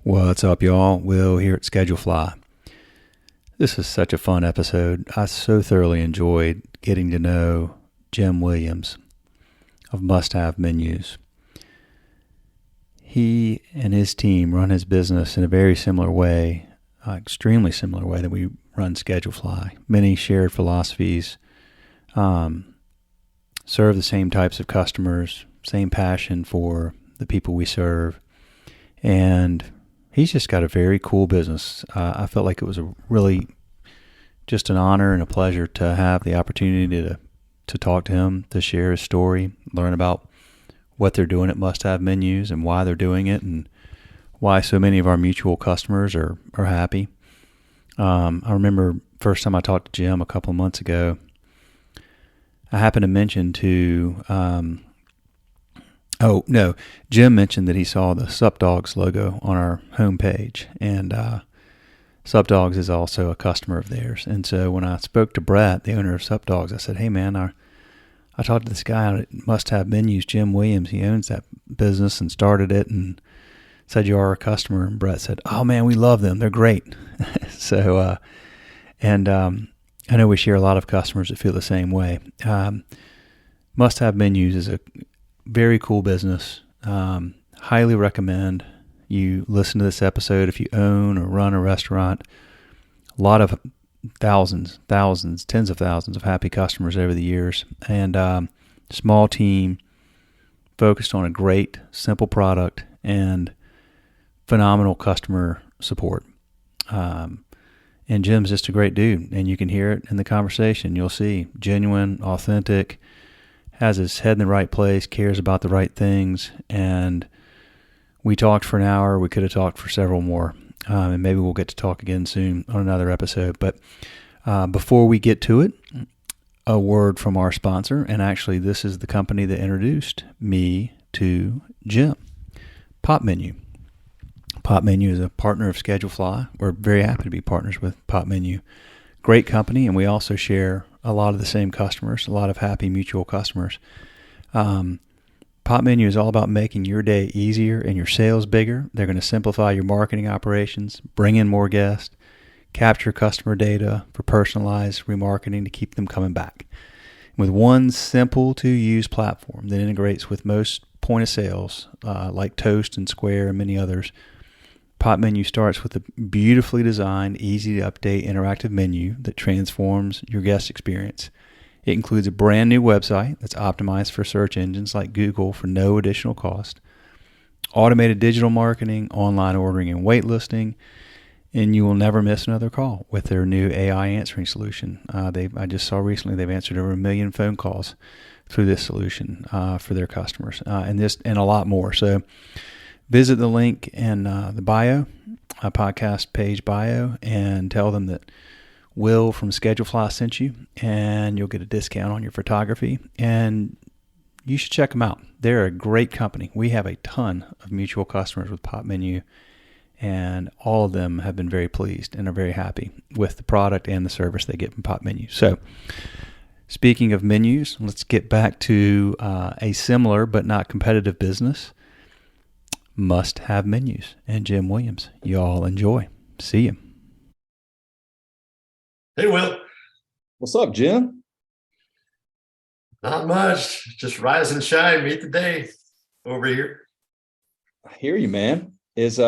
What's up, y'all? Will here at Schedulefly. This is such a fun episode. I so thoroughly enjoyed getting to know Jim Williams of Must Have Menus. He and his team run his business in a very similar way, extremely similar way that we run Schedulefly. Many shared philosophies, serve the same types of customers, same passion for the people we serve, and he's just got a very cool business. I felt like it was a really just an honor and a pleasure to have the opportunity to talk to him, to share his story, learn about what they're doing at Must Have Menus and why they're doing it and why so many of our mutual customers are happy. I remember first time I talked to Jim a couple of months ago, I happened to mention Jim mentioned that he saw the Sup Dogs logo on our homepage, and Sup Dogs is also a customer of theirs. And so when I spoke to Brett, the owner of Sup Dogs, I said, "Hey man, I talked to this guy at Must Have Menus, Jim Williams. He owns that business and started it, and said you are a customer." And Brett said, "Oh man, we love them. They're great." So, I know we share a lot of customers that feel the same way. Must Have Menus is a very cool business. Highly recommend you listen to this episode if you own or run a restaurant. A lot of thousands, tens of thousands of happy customers over the years, and small team focused on a great, simple product and phenomenal customer support. And Jim's just a great dude, and you can hear it in the conversation. You'll see genuine, authentic, has his head in the right place, cares about the right things, and we talked for an hour. We could have talked for several more, and maybe we'll get to talk again soon on another episode. But before we get to it, a word from our sponsor, and actually this is the company that introduced me to Jim, Popmenu. Popmenu is a partner of Schedulefly. We're very happy to be partners with Popmenu. Great company, and we also share a lot of the same customers, a lot of happy mutual customers. Popmenu is all about making your day easier and your sales bigger. They're going to simplify your marketing operations, bring in more guests, capture customer data for personalized remarketing to keep them coming back. With one simple to use platform that integrates with most point of sales like Toast and Square and many others, Popmenu starts with a beautifully designed, easy to update interactive menu that transforms your guest experience. It includes a brand new website that's optimized for search engines like Google for no additional cost, automated digital marketing, online ordering and waitlisting, and you will never miss another call with their new AI answering solution. I just saw recently they've answered over 1 million phone calls through this solution for their customers, and a lot more. So visit the link in the bio, podcast page bio, and tell them that Will from Schedulefly sent you, and you'll get a discount on your photography. And you should check them out. They're a great company. We have a ton of mutual customers with Popmenu, and all of them have been very pleased and are very happy with the product and the service they get from Popmenu. So, speaking of menus, let's get back to a similar but not competitive business. Must Have Menus and Jim Williams. Y'all enjoy. See you. Hey, Will. What's up, Jim? Not much. Just rise and shine. Meet the day over here. I hear you, man. What's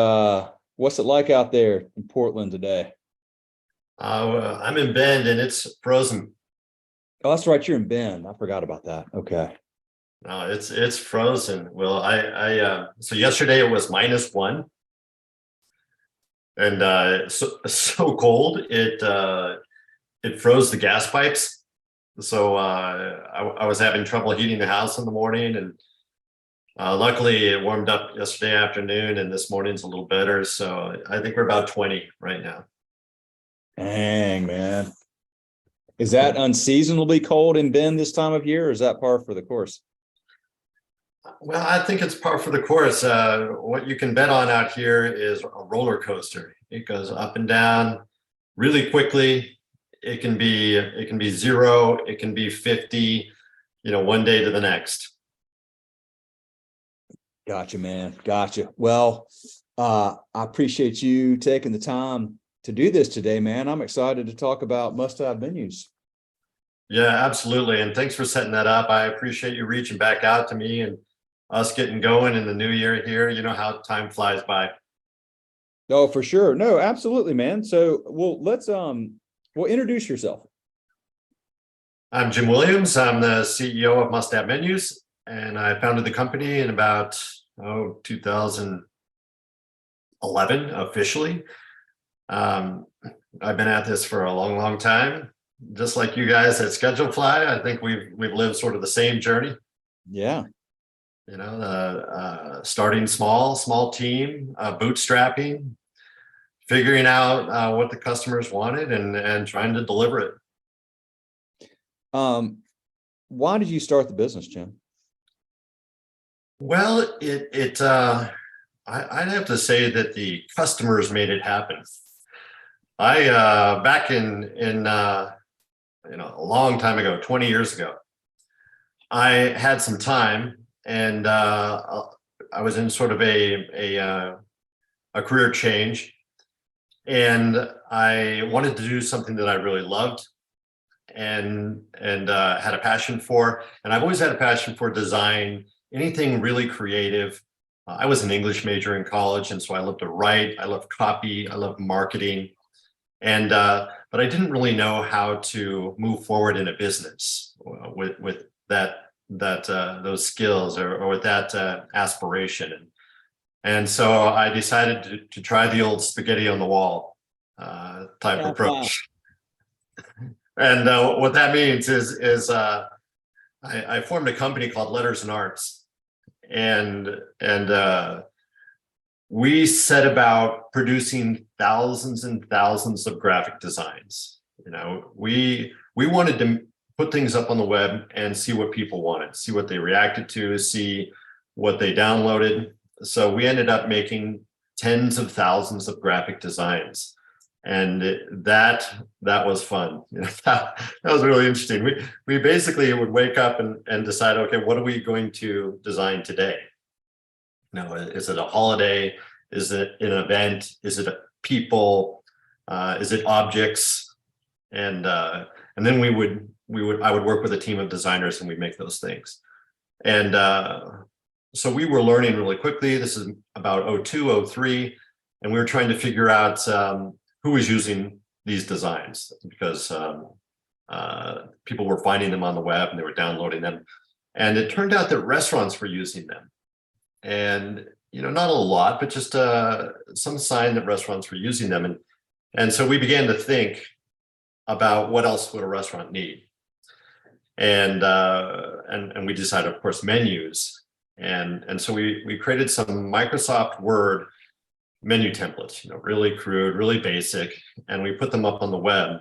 it like out there in Portland today? I'm in Bend and it's frozen. Oh, that's right. You're in Bend. I forgot about that. Okay. No, it's frozen. Well, so yesterday it was -1, and so cold it froze the gas pipes. So I was having trouble heating the house in the morning, and luckily it warmed up yesterday afternoon, and this morning's a little better. So I think we're about 20 right now. Dang, man. Is that unseasonably cold in Bend this time of year, or is that par for the course? Well, I think it's par for the course. What you can bet on out here is a roller coaster. It goes up and down really quickly. It can be 0, it can be 50, one day to the next. Gotcha, man. Gotcha. Well, I appreciate you taking the time to do this today, man. I'm excited to talk about must-have menus. Yeah, absolutely. And thanks for setting that up. I appreciate you reaching back out to me and us getting going in the new year here. You know how time flies by. Oh, for sure. No, absolutely, man. So, well, well, introduce yourself. I'm Jim Williams. I'm the CEO of Must Have Menus, and I founded the company in about 2011 officially. I've been at this for a long, long time. Just like you guys at Schedulefly, I think we've lived sort of the same journey. Yeah. You know, starting small team, bootstrapping, figuring out what the customers wanted, and trying to deliver it. Why did you start the business, Jim? Well, I'd have to say that the customers made it happen. I back in a long time ago, 20 years ago, I had some time, and I was in sort of a career change, and I wanted to do something that I really loved and had a passion for. And I've always had a passion for design, anything really creative. I was an English major in college, and so I loved to write. I loved copy. I loved marketing, and but I didn't really know how to move forward in a business with those skills or with that aspiration. And so I decided to try the old spaghetti on the wall type approach. And what that means is I formed a company called Letters and Arts, and we set about producing thousands and thousands of graphic designs. You know, we wanted to put things up on the web and see what people wanted, see what they reacted to, see what they downloaded. So we ended up making tens of thousands of graphic designs. And that was fun. You know, that was really interesting. We basically would wake up and decide, okay, what are we going to design today? You know, is it a holiday? Is it an event? Is it a people? Is it objects? And then I would work with a team of designers, and we'd make those things. And so we were learning really quickly. This is about 02, 03, and we were trying to figure out who was using these designs, because people were finding them on the web and they were downloading them. And it turned out that restaurants were using them. And, you know, not a lot, but just some sign that restaurants were using them. And so we began to think about what else would a restaurant need. And we decided, of course, menus. And so we created some Microsoft Word menu templates, you know, really crude, really basic, and we put them up on the web,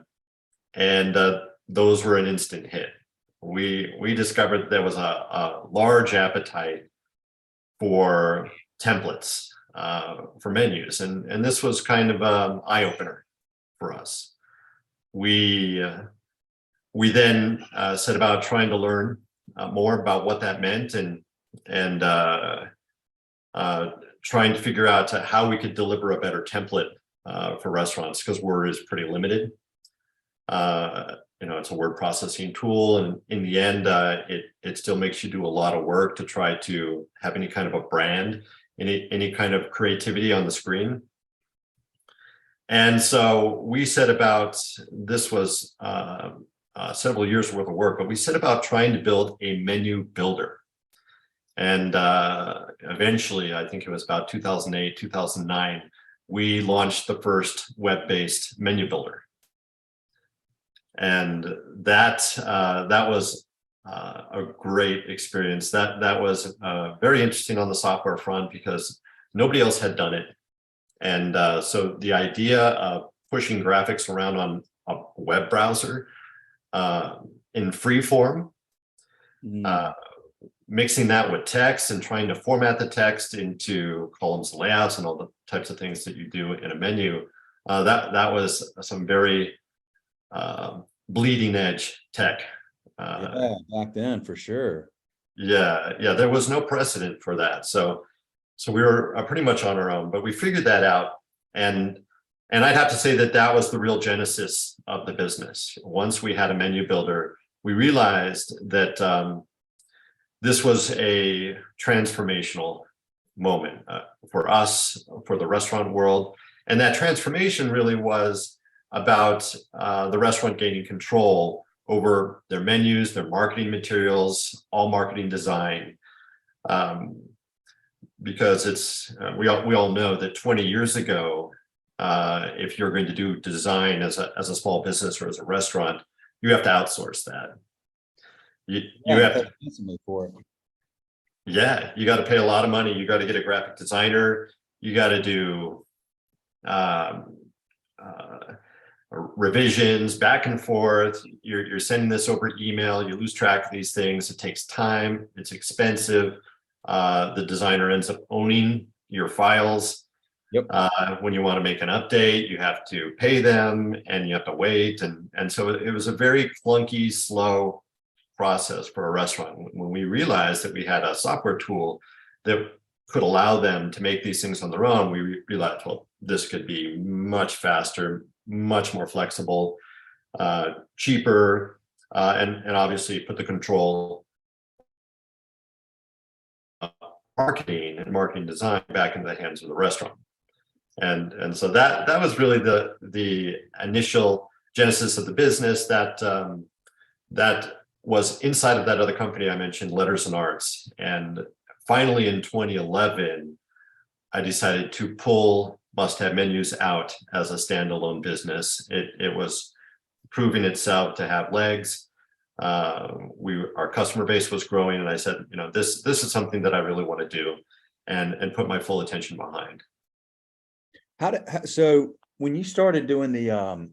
and those were an instant hit. We discovered there was a large appetite for templates for menus, and this was kind of an eye-opener for us. We then set about trying to learn more about what that meant, and trying to figure out how we could deliver a better template for restaurants, because Word is pretty limited. You know, it's a word processing tool, and in the end, it still makes you do a lot of work to try to have any kind of a brand, any kind of creativity on the screen. And so we set about, this was several years worth of work, but we set about trying to build a menu builder. And eventually, I think it was about 2008, 2009, we launched the first web-based menu builder. And that was a great experience. That was very interesting on the software front, because nobody else had done it. And so the idea of pushing graphics around on a web browser in free form, mixing that with text and trying to format the text into columns and layouts and all the types of things that you do in a menu, that was some very bleeding edge tech. Yeah, back then for sure. Yeah, there was no precedent for that. So So we were pretty much on our own, but we figured that out. And I'd have to say that that was the real genesis of the business. Once we had a menu builder, we realized that this was a transformational moment for us, for the restaurant world. And that transformation really was about the restaurant gaining control over their menus, their marketing materials, all marketing design. Because it's we all know that 20 years ago, if you're going to do design as a small business or as a restaurant, you have to outsource that. You have to for it. Yeah, you got to pay a lot of money. You got to get a graphic designer. You got to do revisions back and forth. You're sending this over email. You lose track of these things. It takes time. It's expensive. The designer ends up owning your files. Yep. When you want to make an update, you have to pay them and you have to wait. And so it was a very clunky, slow process for a restaurant. When we realized that we had a software tool that could allow them to make these things on their own, we realized, well, this could be much faster, much more flexible, cheaper, and obviously put the control of marketing and marketing design back into the hands of the restaurant. And so that was really the initial genesis of the business. That was inside of that other company I mentioned, Letters and Arts. And finally in 2011, I decided to pull Must Have Menus out as a standalone business. It was proving itself to have legs. Our customer base was growing, and I said, this is something that I really want to do and put my full attention behind. So when you started doing the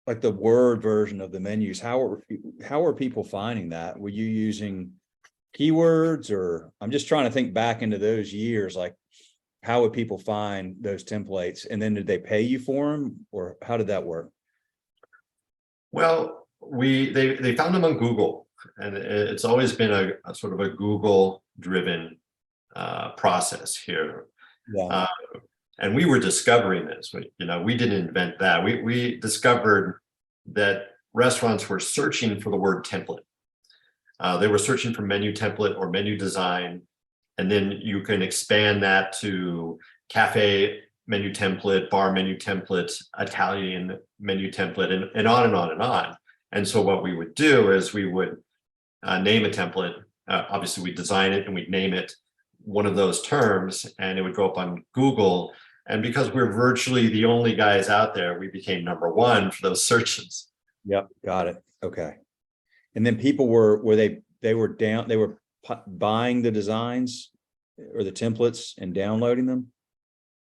like the Word version of the menus, how are people finding that? Were you using keywords, or I'm just trying to think back into those years, like how would people find those templates, and then did they pay you for them, or how did that work? Well, they found them on Google, and it's always been a sort of a Google driven process here. Yeah. And we were discovering this. We didn't invent that. We discovered that restaurants were searching for the word template. They were searching for menu template or menu design, and then you can expand that to cafe menu template, bar menu template, Italian menu template, and on and on and on. And so what we would do is we would name a template. Obviously, we'd design it and we'd name it one of those terms, and it would go up on Google. And because we're virtually the only guys out there, we became number one for those searches. Yep, got it. Okay. And then people they were buying the designs or the templates and downloading them?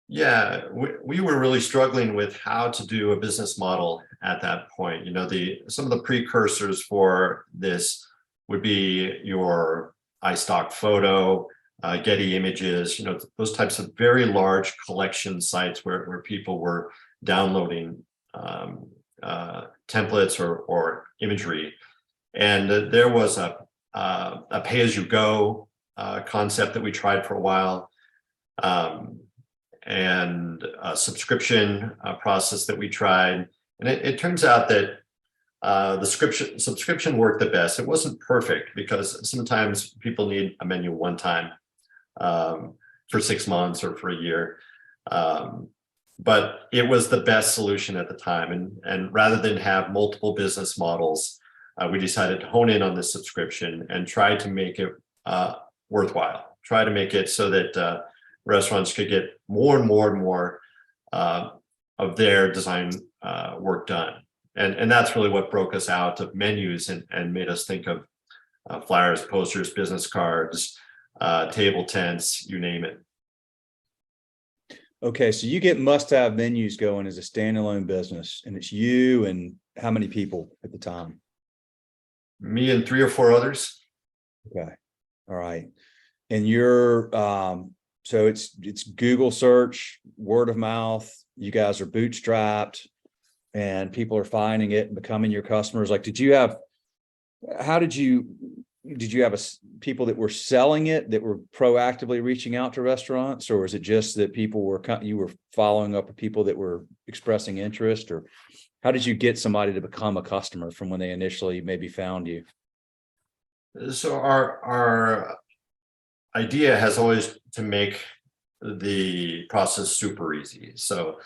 Yeah, we were really struggling with how to do a business model at that point. Some of the precursors for this would be your iStock photo, Getty Images, those types of very large collection sites where people were downloading templates or imagery. And there was a pay-as-you-go concept that we tried for a while, and a subscription process that we tried. And it turns out that the subscription worked the best. It wasn't perfect because sometimes people need a menu one time for 6 months or for a year. But it was the best solution at the time. And rather than have multiple business models, we decided to hone in on this subscription and try to make it worthwhile. Try to make it so that restaurants could get more and more and more of their design work done. And that's really what broke us out of menus and made us think of flyers, posters, business cards, table tents, you name it. Okay, so you get Must Have Menus going as a standalone business, and it's you and how many people at the time? Me and 3 or 4 others. Okay, all right. And you're so it's Google search, word of mouth. You guys are bootstrapped, and people are finding it and becoming your customers. Like, how did you did you have people that were selling it, that were proactively reaching out to restaurants, or is it just that you were following up with people that were expressing interest, or how did you get somebody to become a customer from when they initially maybe found you? So our idea has always to make the process super easy. So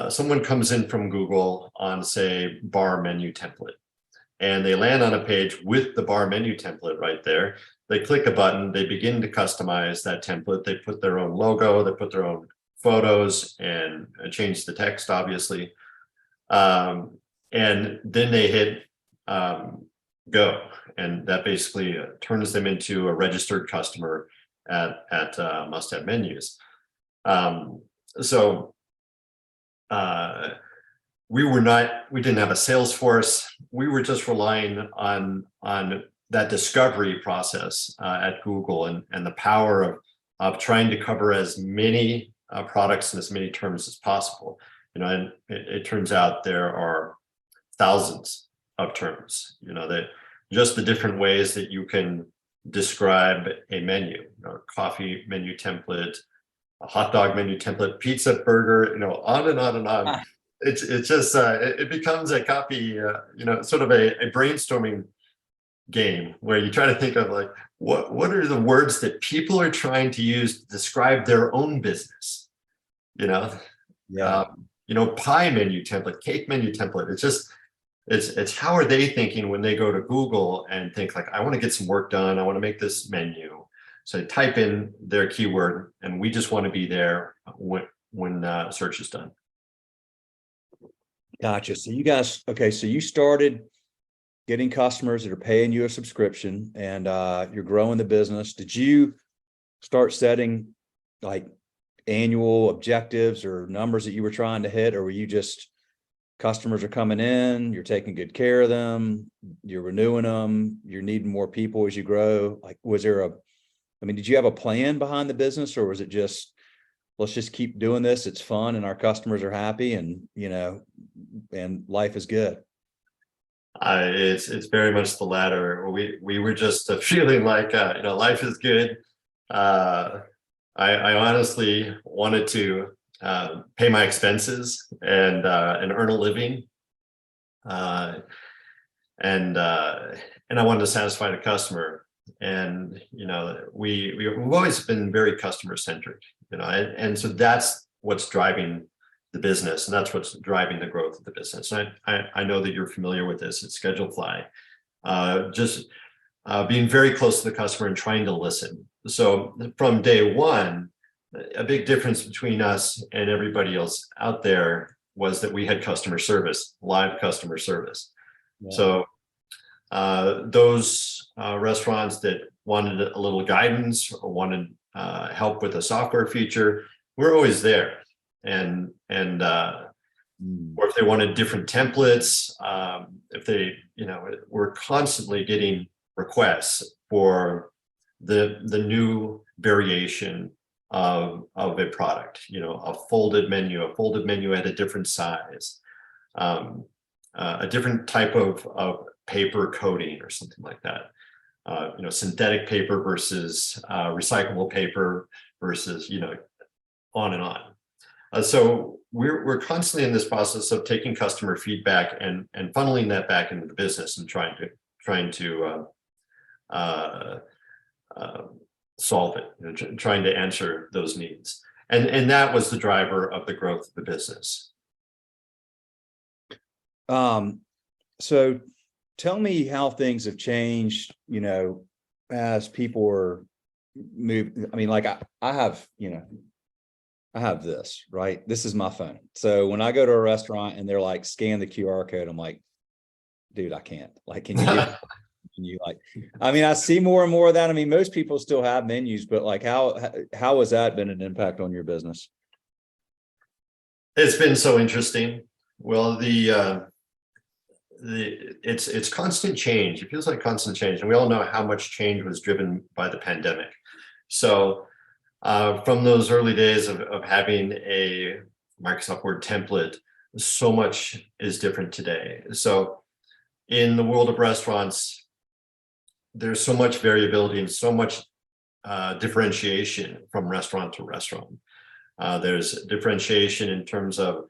someone comes in from Google on, say, bar menu template, and they land on a page with the bar menu template right there. They click a button, they begin to customize that template. They put their own logo, they put their own photos, and change the text, obviously. And then they hit go, and that basically turns them into a registered customer at Must Have Menus. So we didn't have a sales force. We were just relying on that discovery process at Google, and the power of trying to cover as many products and as many terms as possible. And it turns out there are thousands of terms, that just the different ways that you can describe a menu, coffee menu template, a hot dog menu template, pizza, burger, on and on and on. It's just it becomes a copy, sort of a brainstorming game where you try to think of like what are the words that people are trying to use to describe their own business. Pie menu template, cake menu template. It's just it's how are they thinking when they go to Google and think like, I want to get some work done, I want to make this menu. So they type in their keyword, and we just want to be there when search is done. Gotcha. So you guys, okay, so you started getting customers that are paying you a subscription, and you're growing the business. Did you start setting like annual objectives or numbers that you were trying to hit, or were you just customers are coming in, you're taking good care of them, you're renewing them, you're needing more people as you grow? Like, did you have a plan behind the business, or was it just, let's just keep doing this, it's fun and our customers are happy, and and life is good? It's very much the latter. We were just feeling like life is good. I honestly wanted to pay my expenses and earn a living, and I wanted to satisfy the customer. And we've always been very customer centric, and so that's what's driving the business, and that's what's driving the growth of the business. And I know that you're familiar with this at Schedulefly, just being very close to the customer and trying to listen. So from day one, a big difference between us and everybody else out there was that we had customer service, live customer service. Yeah. So those restaurants that wanted a little guidance or wanted help with a software feature, we're always there. And or if they wanted different templates, if they, we're constantly getting requests for the new variation of a product, a folded menu at a different size, a different type of paper coating or something like that. Synthetic paper versus recyclable paper versus, on and on. So we're constantly in this process of taking customer feedback and funneling that back into the business and trying to solve it, trying to answer those needs. And that was the driver of the growth of the business. So tell me how things have changed, as people are moved. I have this, right? This is my phone. So when I go to a restaurant and they're like, scan the QR code, I'm like, dude, I can't. Like, can you I see more and more of that. Most people still have menus, but like, how has that been an impact on your business? It's been so interesting. Well, it's constant change. It feels like constant change, and we all know how much change was driven by the pandemic. So from those early days of having a Microsoft Word template, so much is different today. So in the world of restaurants, there's so much variability and so much differentiation from restaurant to restaurant. There's differentiation in terms of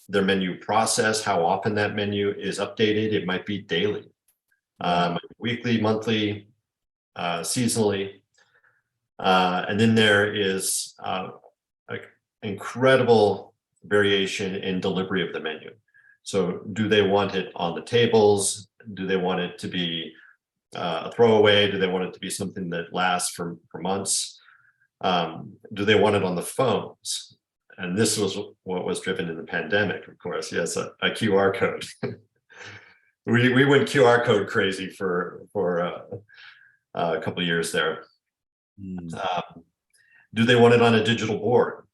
their menu process, how often that menu is updated. It might be daily, weekly, monthly, seasonally. And then there is incredible variation in delivery of the menu. So do they want it on the tables? Do they want it to be a throwaway? Do they want it to be something that lasts for months? Do they want it on the phones? And this was what was driven in the pandemic, of course. Yes, a QR code. we went QR code crazy for a couple of years there. Do they want it on a digital board?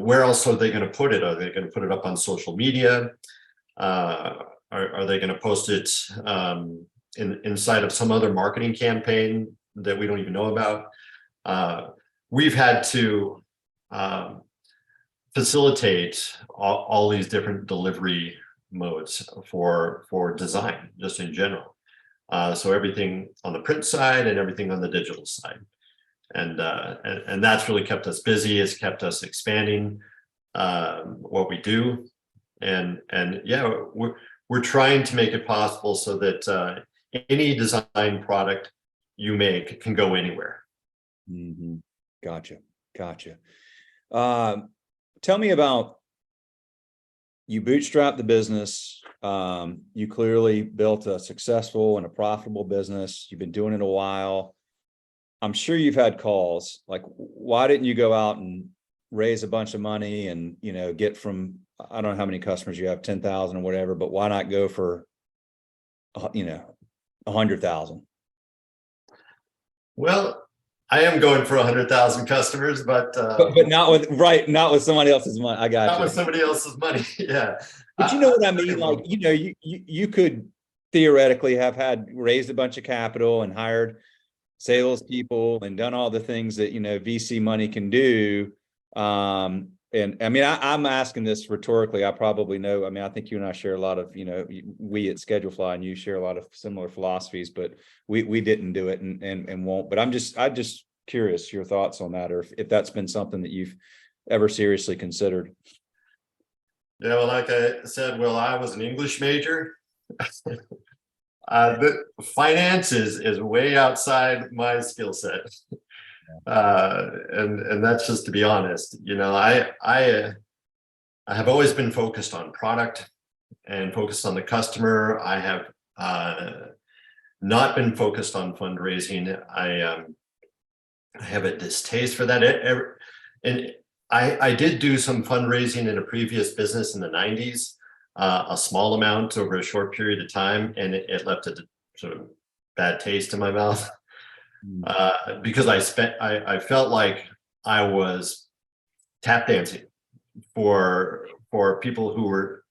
Where else are they going to put it? Are they going to put it up on social media? Are they going to post it inside of some other marketing campaign that we don't even know about? We've had to facilitate all these different delivery modes for design, just in general. So everything on the print side and everything on the digital side. And that's really kept us busy. It's kept us expanding what we do. And yeah, we're trying to make it possible so that any design product you make can go anywhere. Mm-hmm. Gotcha. Tell me about, you bootstrapped the business. You clearly built a successful and a profitable business. You've been doing it a while. I'm sure you've had calls like, why didn't you go out and raise a bunch of money and, get from, I don't know how many customers you have, 10,000 or whatever, but why not go for, 100,000? Well, I am going for 100,000 customers, but not with somebody else's money. I got not you. with somebody else's money. Yeah. But you know what I mean? Like, you could theoretically have raised a bunch of capital and hired salespeople and done all the things that, VC money can do. And I mean, I'm asking this rhetorically. I probably know. I mean, I think you and I share a lot of, we at Schedulefly and you share a lot of similar philosophies, but we didn't do it and won't. But I'm just curious your thoughts on that, or if that's been something that you've ever seriously considered. Yeah, well, like I said, I was an English major. The finance is way outside my skill set. And that's just to be honest. I have always been focused on product and focused on the customer. I have not been focused on fundraising. I have a distaste for that. And I did do some fundraising in a previous business in the 90s, a small amount over a short period of time, and it left a sort of bad taste in my mouth. Because I felt like I was tap dancing for people who were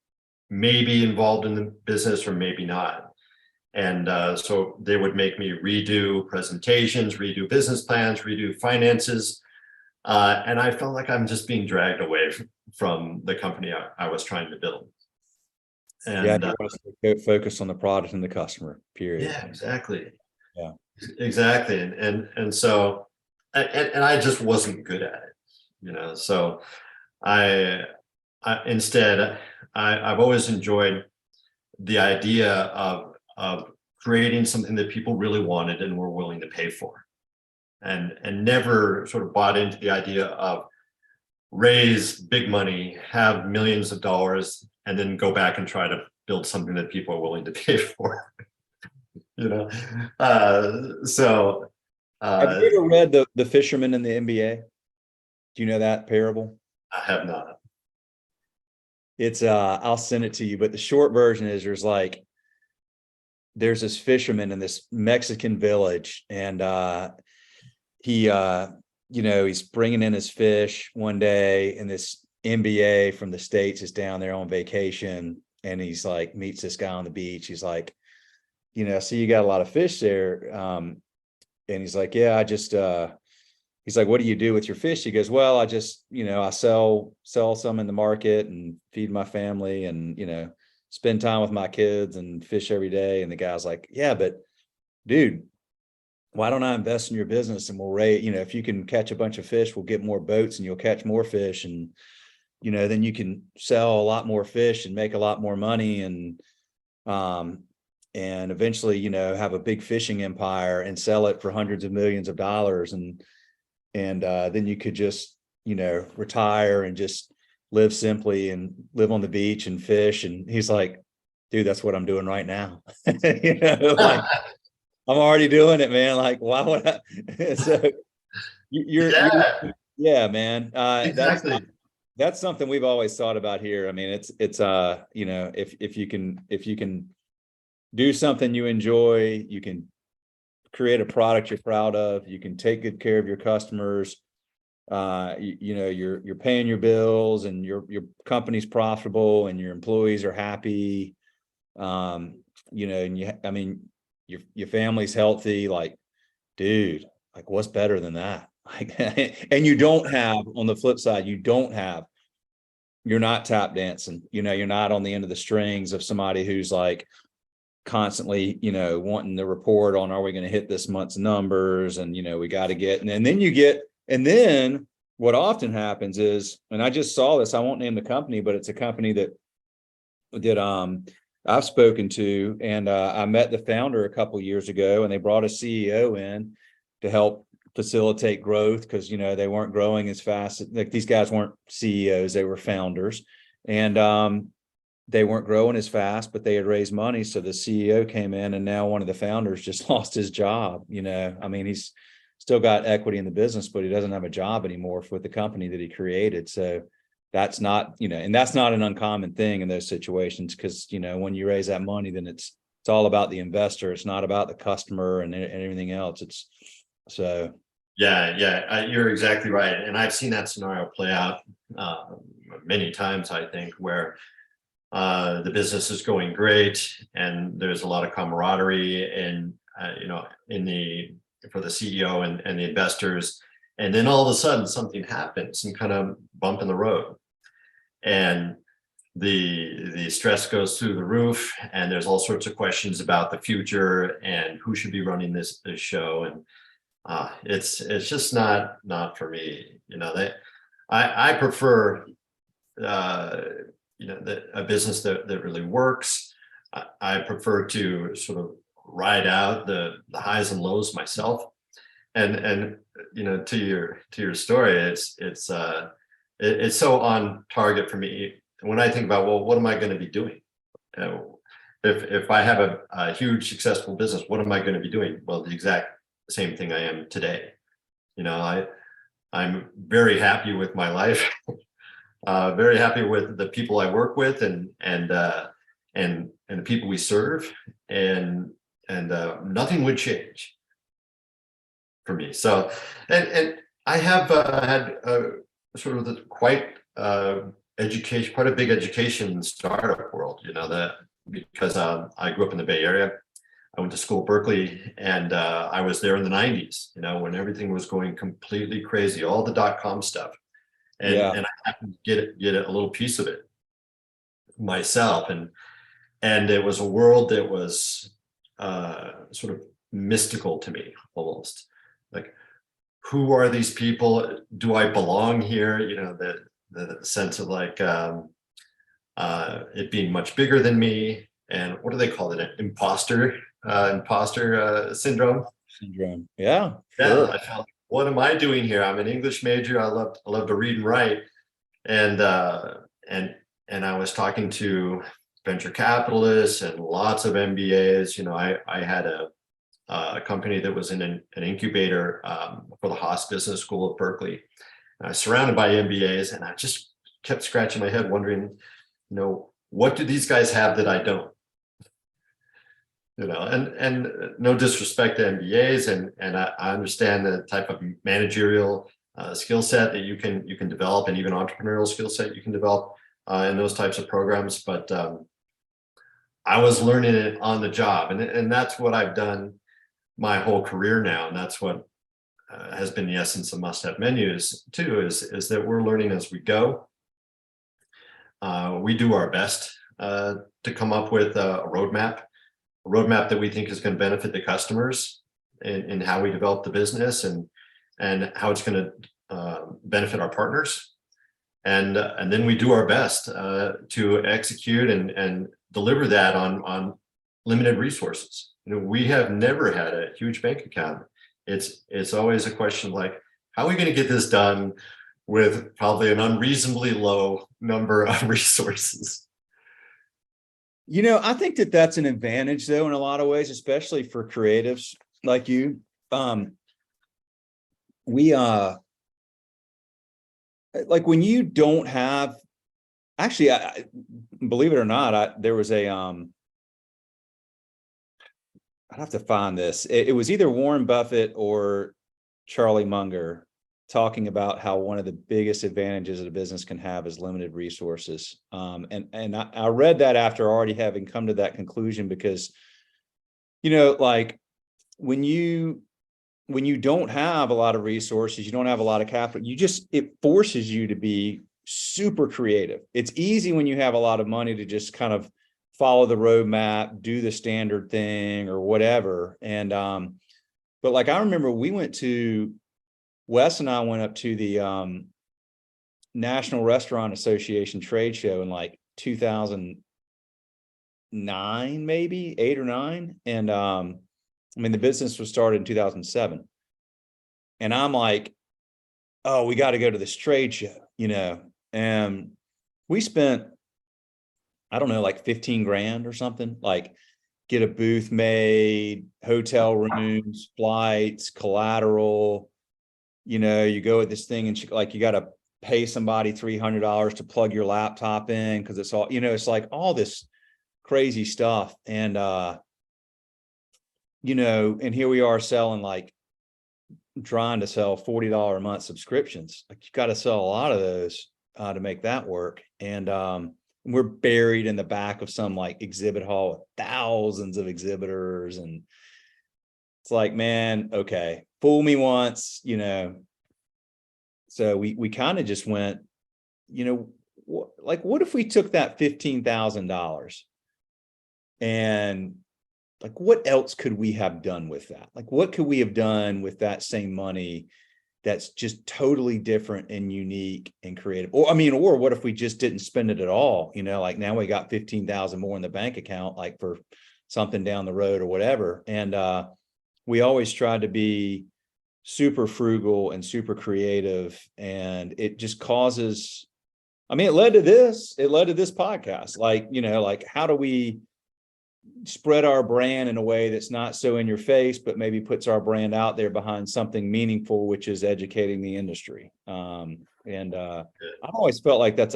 maybe involved in the business or maybe not. And so they would make me redo presentations, redo business plans, redo finances. And I felt like I'm just being dragged away from the company I was trying to build. And you want to focus on the product and the customer, period. Yeah, exactly. Yeah. Exactly. And so I just wasn't good at it, so I've always enjoyed the idea of creating something that people really wanted and were willing to pay for, and never sort of bought into the idea of raise big money, have millions of dollars, and then go back and try to build something that people are willing to pay for. So have you ever read the Fisherman and the NBA? Do you know that parable? I have not. It's I'll send it to you, but the short version is there's this fisherman in this Mexican village, and he's bringing in his fish one day, and this MBA from the States is down there on vacation, and he's like meets this guy on the beach. He's like, so you got a lot of fish there. And he's like, yeah, I just, he's like, what do you do with your fish? He goes, well, I just, I sell some in the market and feed my family and, spend time with my kids and fish every day. And the guy's like, yeah, but dude, why don't I invest in your business and we'll raise, if you can catch a bunch of fish, we'll get more boats and you'll catch more fish. And, then you can sell a lot more fish and make a lot more money and eventually, have a big fishing empire and sell it for hundreds of millions of dollars. And then you could just, retire and just live simply and live on the beach and fish. And he's like, dude, that's what I'm doing right now. Like, I'm already doing it, man. Like, why would I? So Yeah, yeah, man. exactly. That's something we've always thought about here. I mean, it's if you can do something you enjoy, you can create a product you're proud of, you can take good care of your customers, you're paying your bills and your company's profitable and your employees are happy. And your family's healthy, like, dude, like what's better than that? Like, and you don't have, on the flip side, you're not tap dancing, you're not on the end of the strings of somebody who's like constantly, wanting to report on, are we going to hit this month's numbers? And, we got to get, and then what often happens is, and I just saw this, I won't name the company, but it's a company that I've spoken to, and I met the founder a couple of years ago, and they brought a CEO in to help facilitate growth because they weren't growing as fast. Like, these guys weren't CEOs, they were founders, and they weren't growing as fast, but they had raised money. So the CEO came in, and now one of the founders just lost his job. I mean, he's still got equity in the business, but he doesn't have a job anymore with the company that he created. So that's not, and that's not an uncommon thing in those situations, because, when you raise that money, then it's all about the investor. It's not about the customer and everything else. Yeah, you're exactly right. And I've seen that scenario play out many times, I think, where the business is going great and there's a lot of camaraderie and, for the CEO and the investors. And then all of a sudden something happens, some kind of bump in the road. And the stress goes through the roof, and there's all sorts of questions about the future and who should be running this show. And it's just not for me. I prefer a business that really works. I prefer to sort of ride out the highs and lows myself. And to your story, it's so on target for me when I think about, well, what am I going to be doing? If I have a huge successful business, what am I going to be doing? Well, the exact same thing I am today. I'm very happy with my life, very happy with the people I work with and the people we serve, and nothing would change for me. So, and I have had sort of the quite education, quite a big education in the startup world, that because I grew up in the Bay Area. I went to school at Berkeley, and I was there in the 90s, when everything was going completely crazy, all the .com stuff. And, and I happened to get a little piece of it myself. And it was a world that was sort of mystical to me, almost. Like, who are these people? Do I belong here? The sense of like it being much bigger than me. And what do they call it? Imposter syndrome. Yeah. Sure. I felt, what am I doing here? I'm an English major. I love to read and write. And I was talking to venture capitalists and lots of MBAs. I had a company that was in an incubator for the Haas Business School at Berkeley. And I was surrounded by MBAs, and I just kept scratching my head wondering, what do these guys have that I don't? And no disrespect to MBAs, and I understand the type of managerial skill set that you can develop, and even entrepreneurial skill set you can develop in those types of programs. But I was learning it on the job, and that's what I've done my whole career now, and that's what has been the essence of Must Have Menus too. Is that we're learning as we go. We do our best to come up with a roadmap. roadmap that we think is going to benefit the customers in how we develop the business and how it's going to benefit our partners. And then we do our best to execute and deliver that on limited resources. We have never had a huge bank account. It's always a question like, how are we going to get this done with probably an unreasonably low number of resources? I think that that's an advantage though, in a lot of ways, especially for creatives like you. We like when you don't have, actually, believe it or not, there was a, I'd have to find this. It was either Warren Buffett or Charlie Munger talking about how one of the biggest advantages that a business can have is limited resources. And I read that after already having come to that conclusion, because, like when you don't have a lot of resources, you don't have a lot of capital, it forces you to be super creative. It's easy when you have a lot of money to just kind of follow the roadmap, do the standard thing or whatever. And, but like, I remember Wes and I went up to the National Restaurant Association trade show in like 2009, maybe 8 or 9. And I mean, the business was started in 2007. And I'm like, oh, we got to go to this trade show, and we spent, I don't know, like 15 grand or something, like get a booth made, hotel rooms, flights, collateral. You go at this thing and like, you got to pay somebody $300 to plug your laptop in, because it's all, it's like all this crazy stuff. And, and here we are trying to sell $40 a month subscriptions. Like, you got to sell a lot of those to make that work. And we're buried in the back of some like exhibit hall with thousands of exhibitors. And it's like, man, okay, fool me once, So we kind of just went, what if we took that $15,000 and like, what else could we have done with that? Like, what could we have done with that same money that's just totally different and unique and creative? Or what if we just didn't spend it at all? Like, now we got 15,000 more in the bank account, like for something down the road or whatever. And we always tried to be super frugal and super creative, and it just causes, it led to this podcast. Like, how do we spread our brand in a way that's not so in your face, but maybe puts our brand out there behind something meaningful, which is educating the industry. I've always felt like that's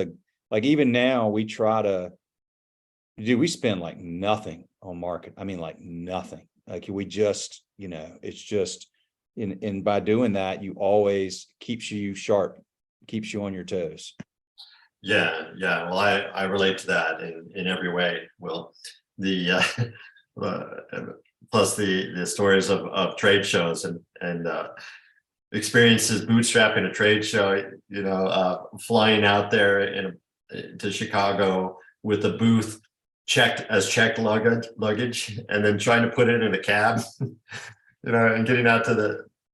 even now we try to we spend like nothing on market. Like nothing. Like we just, it's just, and by doing that, you always keeps you sharp, keeps you on your toes. Yeah. Well, I relate to that in every way. Well, the plus the stories of trade shows and experiences bootstrapping a trade show, flying out there to Chicago with a booth checked luggage and then trying to put it in a cab, and getting out to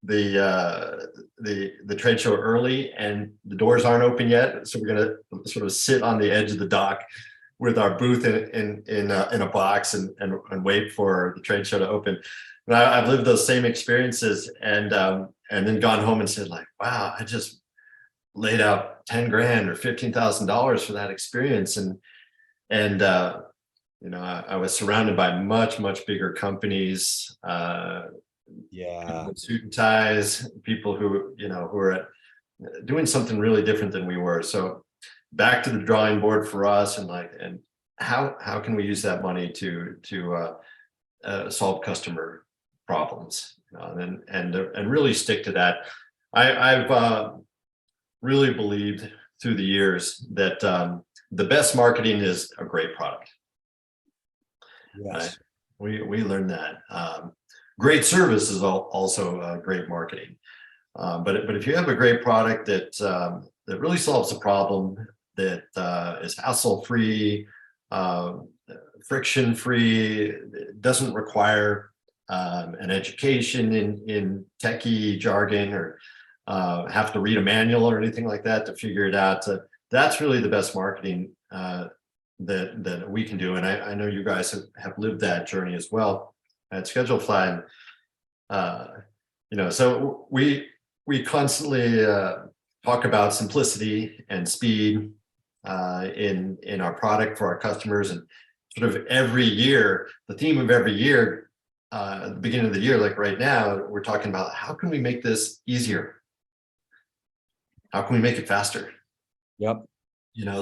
the trade show early, and the doors aren't open yet, so we're gonna sort of sit on the edge of the dock with our booth in a box and wait for the trade show to open. And I've lived those same experiences, and then gone home and said, like, wow, I just laid out 10 grand or $15,000 for that experience, and I was surrounded by much bigger companies, suit and ties, people who are doing something really different than we were. So back to the drawing board for us, and how can we use that money to solve customer problems, and really stick to that. I've really believed through the years that the best marketing is a great product. Yes. We learned that. Great service is also great marketing. But if you have a great product that really solves a problem, that is hassle-free, friction-free, doesn't require an education in techie jargon or have to read a manual or anything like that to figure it out. That's really the best marketing that we can do. And I know you guys have lived that journey as well at Schedulefly. So we constantly talk about simplicity and speed in our product for our customers, and sort of every year, the theme of every year, at the beginning of the year, like right now, we're talking about how can we make this easier? How can we make it faster? Yep.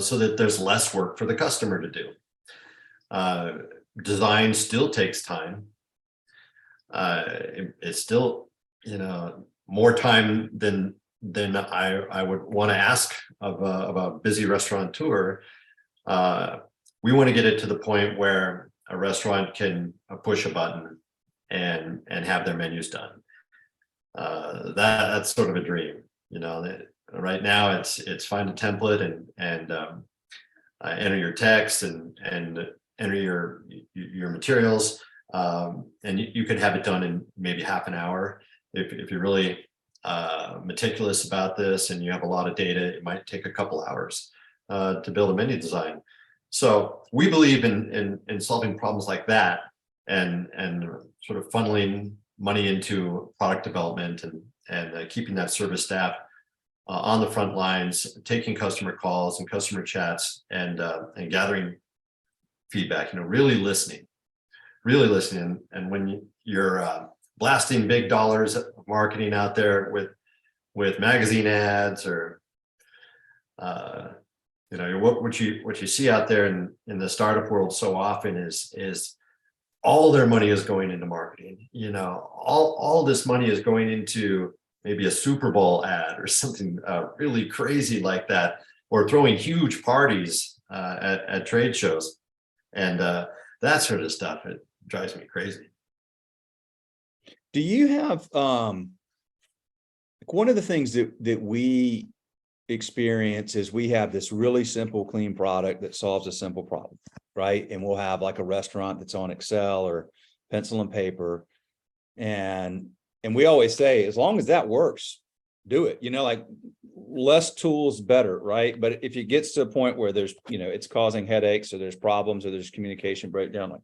So that there's less work for the customer to do. Design still takes time. It's still, more time than I would want to ask of a busy restaurateur. We want to get it to the point where a restaurant can push a button and have their menus done. That's sort of a dream, right now it's find a template and enter your text and enter your materials, and you could have it done in maybe half an hour. If you're really meticulous about this and you have a lot of data, it might take a couple hours to build a menu design. So we believe in solving problems like that and sort of funneling money into product development and keeping that service staff on the front lines, taking customer calls and customer chats and gathering feedback, really listening. And when you're blasting big dollars of marketing out there with magazine ads or what you see out there in the startup world so often is all their money is going into marketing. All this money is going into maybe a Super Bowl ad or something really crazy like that, or throwing huge parties at trade shows, and that sort of stuff. It drives me crazy. Do you have one of the things that we experience is we have this really simple, clean product that solves a simple problem, right? And we'll have like a restaurant that's on Excel or pencil and paper, and we always say, as long as that works, do it. Like less tools better, right? But if it gets to a point where there's, it's causing headaches or there's problems or there's communication breakdown, like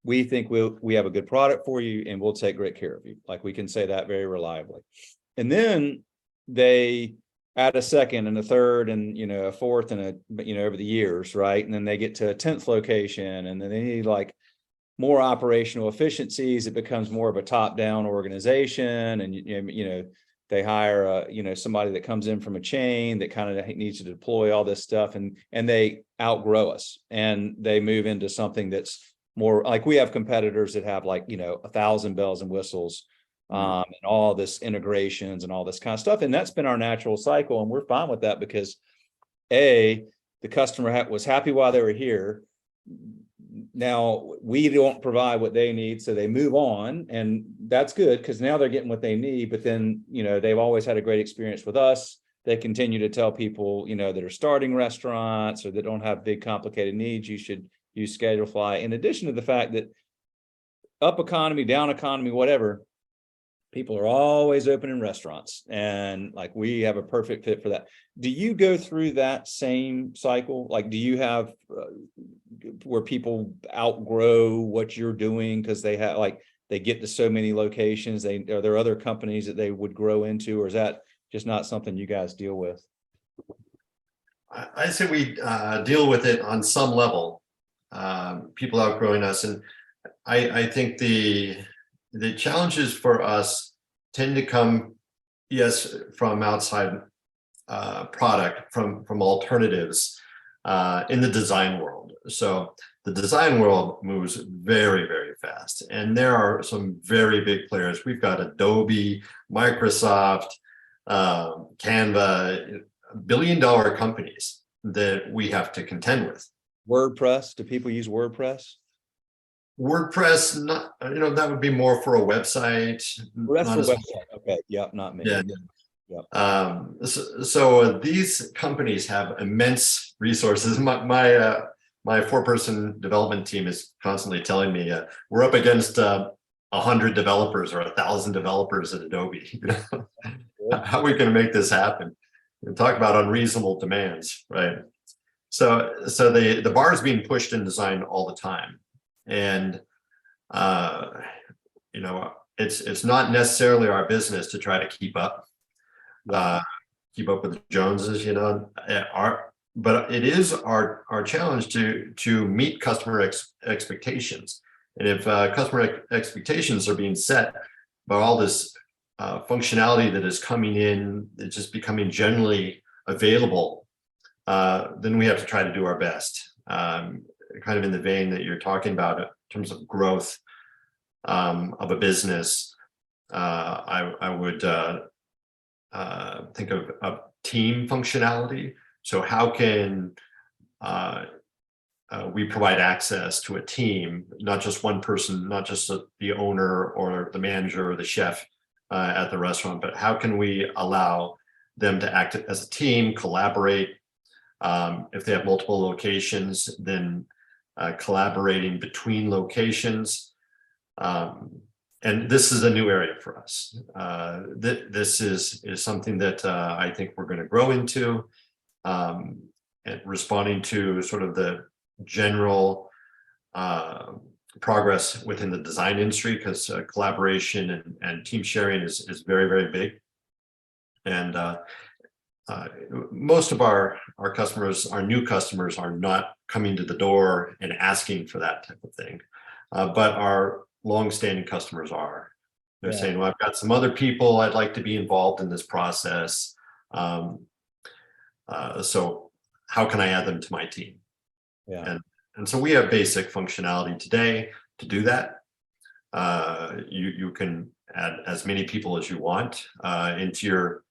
we think we have a good product for you and we'll take great care of you. Like we can say that very reliably. And then they add a second and a third and, a fourth and over the years, right? And then they get to a 10th location and then they need like more operational efficiencies. It becomes more of a top-down organization, and they hire somebody that comes in from a chain that kind of needs to deploy all this stuff, and they outgrow us and they move into something that's more like we have competitors that have 1,000 bells and whistles, and all this integrations and all this kind of stuff, and that's been our natural cycle, and we're fine with that because the customer was happy while they were here. Now we don't provide what they need, so they move on, and that's good because now they're getting what they need. But then, they've always had a great experience with us. They continue to tell people, that are starting restaurants or that don't have big complicated needs, you should use Schedulefly. In addition to the fact that up economy, down economy, whatever, people are always opening restaurants, and like we have a perfect fit for that. Do you go through that same cycle? Like, do you have where people outgrow what you're doing because they have they get to so many locations? Are there other companies that they would grow into, or is that just not something you guys deal with? I say we deal with it on some level. People outgrowing us, and I think the challenges for us tend to come, yes, from outside product, from alternatives in the design world. So the design world moves very, very fast, and there are some very big players. We've got Adobe, Microsoft, Canva, billion-dollar companies that we have to contend with. WordPress, do people use WordPress? WordPress, not, that would be more for a website. Well, that's the website. Okay, yep, not me. Yeah. Yep. So these companies have immense resources. My my 4-person development team is constantly telling me we're up against 100 developers or 1,000 developers at Adobe. You know? How are we going to make this happen? And talk about unreasonable demands, right? So the bar is being pushed in design all the time, and you know, it's not necessarily our business to try to keep up with the Joneses, you know. But it is our challenge to meet customer expectations. And if customer expectations are being set by all this functionality that is coming in, it's just becoming generally available, then we have to try to do our best. Kind of in the vein that you're talking about in terms of growth of a business, I would think of team functionality. So how can we provide access to a team, not just one person, not just the owner or the manager or the chef at the restaurant, but how can we allow them to act as a team, collaborate? If they have multiple locations, then collaborating between locations. And this is a new area for us. This is something that I think we're going to grow into, and responding to sort of the general progress within the design industry, because collaboration and team sharing is very, very big. And most of our customers, our new customers, are not coming to the door and asking for that type of thing, but our long-standing customers are. They're saying, well, I've got some other people I'd like to be involved in this process. So how can I add them to my team? And so we have basic functionality today to do that. You can add as many people as you want into your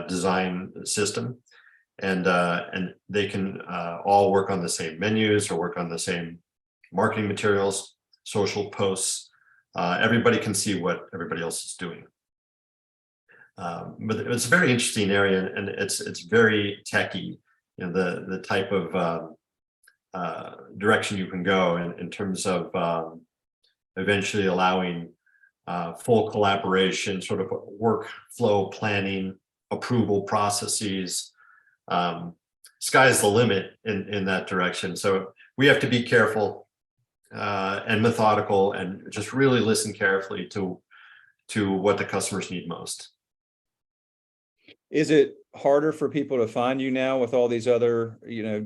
design system, and they can all work on the same menus or work on the same marketing materials, social posts. Everybody can see what everybody else is doing. But it's a very interesting area, and it's very techy. You know, the type of direction you can go in terms of eventually allowing full collaboration, sort of workflow planning, approval processes. Sky's the limit in that direction. So we have to be careful and methodical, and just really listen carefully to what the customers need most. Is it harder for people to find you now with all these other, you know,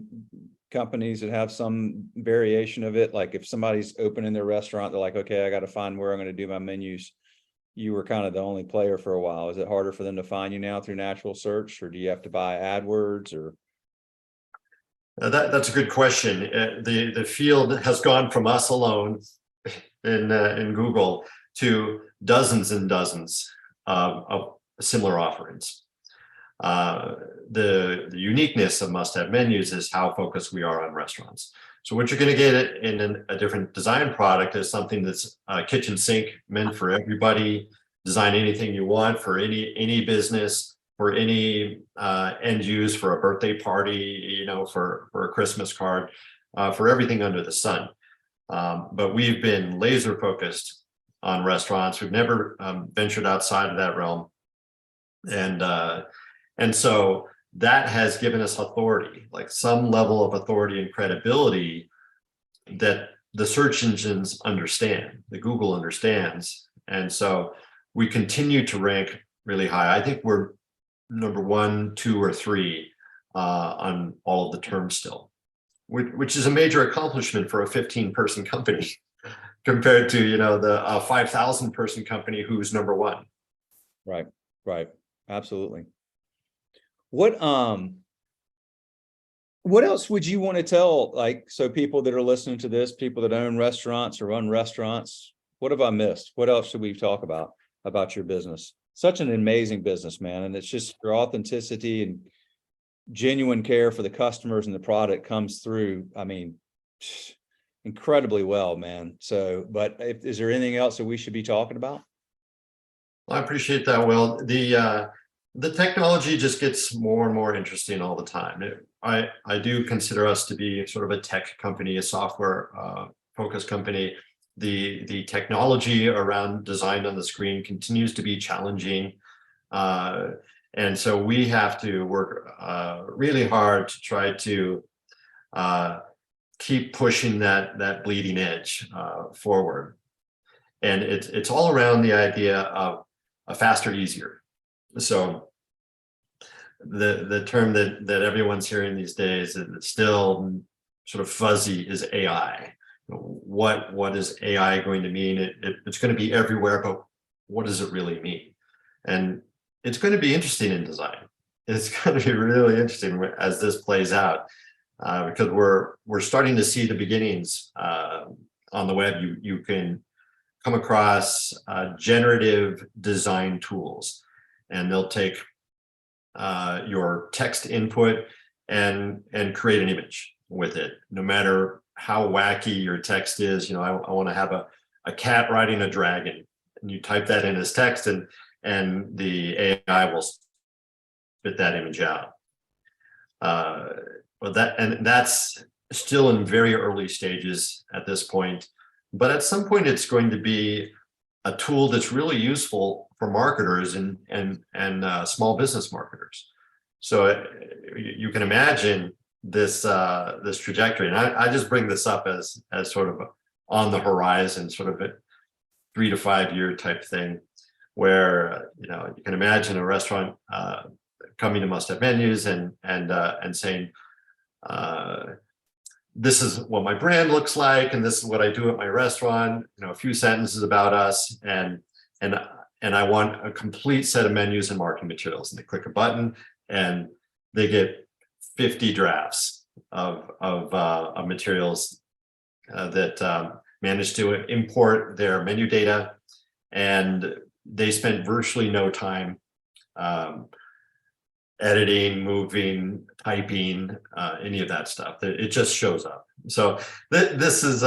companies that have some variation of it? Like if somebody's opening their restaurant, they're like, okay, I got to find where I'm going to do my menus. You were kind of the only player for a while. Is it harder for them to find you now through natural search, or do you have to buy AdWords? Or that's a good question. The field has gone from us alone in Google to dozens and dozens of similar offerings. The uniqueness of must-have menus is how focused we are on restaurants. So what you're going to get in a different design product is something that's kitchen sink, meant for everybody. Design anything you want for any business, for any end use, for a birthday party, you know, for a Christmas card, for everything under the sun. But we've been laser focused on restaurants. We've never ventured outside of that realm, and so that has given us authority, like some level of authority and credibility that the search engines understand, the Google understands. And so we continue to rank really high. I think we're number 1, 2, or 3 on all of the terms still, which is a major accomplishment for a 15-person company compared to, you know, the 5,000-person company who's number 1. Right. Absolutely. What else would you want to tell, like, so people that are listening to this, people that own restaurants or run restaurants, what have I missed? What else should we talk about your business? Such an amazing business, man. And it's just your authenticity and genuine care for the customers and the product comes through. I mean, incredibly well, man. So, but is there anything else that we should be talking about? Well, I appreciate that, Will. The technology just gets more and more interesting all the time. I do consider us to be sort of a tech company, a software focused company. The technology around design on the screen continues to be challenging. And so we have to work really hard to try to keep pushing that bleeding edge forward. And it's all around the idea of a faster, easier. So the term that everyone's hearing these days, it's still sort of fuzzy, is AI. What is AI going to mean? It's going to be everywhere, but what does it really mean? And it's going to be interesting in design. It's going to be really interesting as this plays out, because we're starting to see the beginnings on the web. You can come across generative design tools, and they'll take your text input and create an image with it, no matter how wacky your text is. I want to have a cat riding a dragon, and you type that in as text, and the AI will spit that image out. But that's still in very early stages at this point. But at some point, it's going to be a tool that's really useful for marketers and small business marketers. So you can imagine this trajectory, and I just bring this up as sort of on the horizon, sort of a 3 to 5 year type thing, where you can imagine a restaurant coming to Must Have Menus and saying, this is what my brand looks like, and this is what I do at my restaurant. A few sentences about us, and I want a complete set of menus and marketing materials. And they click a button, and they get 50 drafts of materials that manage to import their menu data, and they spent virtually no time editing, moving, typing, any of that stuff. It just shows up. So this is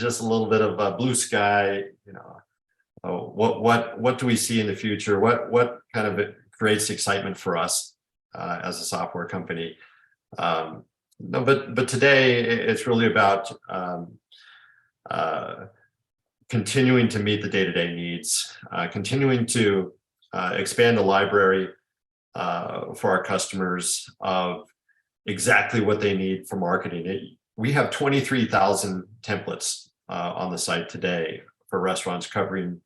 just a little bit of a blue sky. What do we see in the future? What kind of creates excitement for us as a software company? No, but today it's really about continuing to meet the day-to-day needs, continuing to expand the library for our customers of exactly what they need for marketing. We have 23,000 templates on the site today for restaurants, covering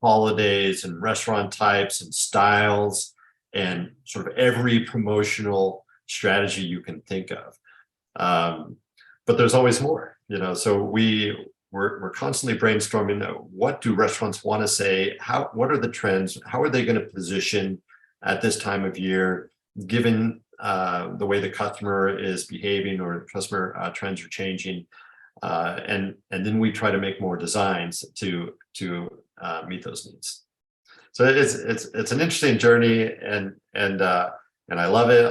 holidays and restaurant types and styles and sort of every promotional strategy you can think of. But there's always more, so we're constantly brainstorming, what do restaurants want to say? What are the trends? How are they going to position at this time of year, given the way the customer is behaving or customer trends are changing? And then we try to make more designs to meet those needs. So it's an interesting journey, and I love it.